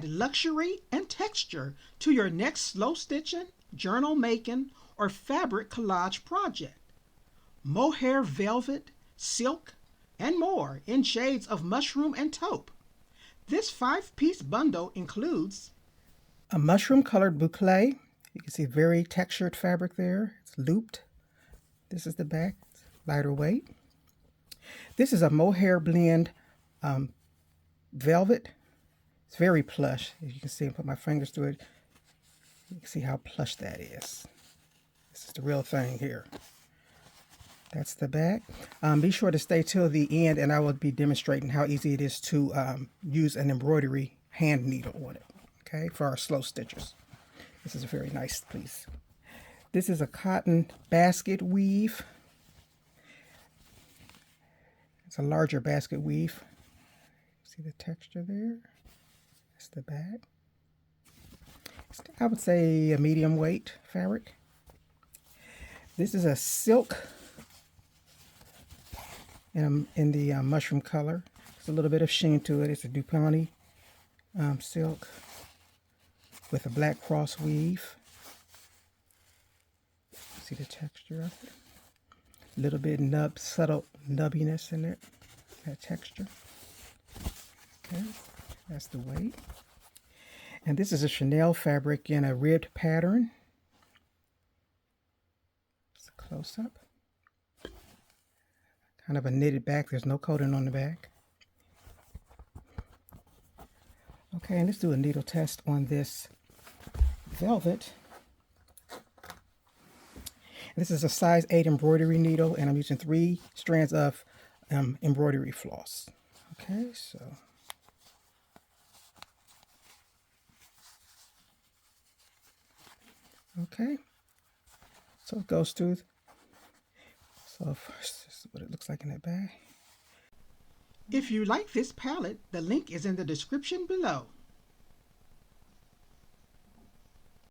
Add luxury and texture to your next slow stitching, journal making, or fabric collage project. Mohair velvet, silk, and more in shades of mushroom and taupe. This 5-piece bundle includes a mushroom colored boucle. You can see very textured fabric there. It's looped. This is the back, lighter weight. This is a mohair blend velvet. It's very plush. As you can see, I put my fingers through it. You can see how plush that is. This is the real thing here. That's the back. Be sure to stay till the end, and I will be demonstrating how easy it is to use an embroidery hand needle on it, okay, for our slow stitchers. This is a very nice piece. This is a cotton basket weave. It's a larger basket weave. See the texture there? That's the back. I would say a medium weight fabric. This is a silk in the mushroom color. There's a little bit of sheen to it. It's a Dupont silk with a black cross weave. See the texture of it? A little bit subtle nubbiness in it, that texture. Okay, that's the weight. And this is a Chanel fabric in a ribbed pattern. It's a close-up. Kind of a knitted back. There's no coating on the back. Okay, and let's do a needle test on this velvet. This is a size 8 embroidery needle, and I'm using 3 strands of embroidery floss. Okay, so okay, so it goes through. So first, this is what it looks like in the back. If you like this palette, the link is in the description below.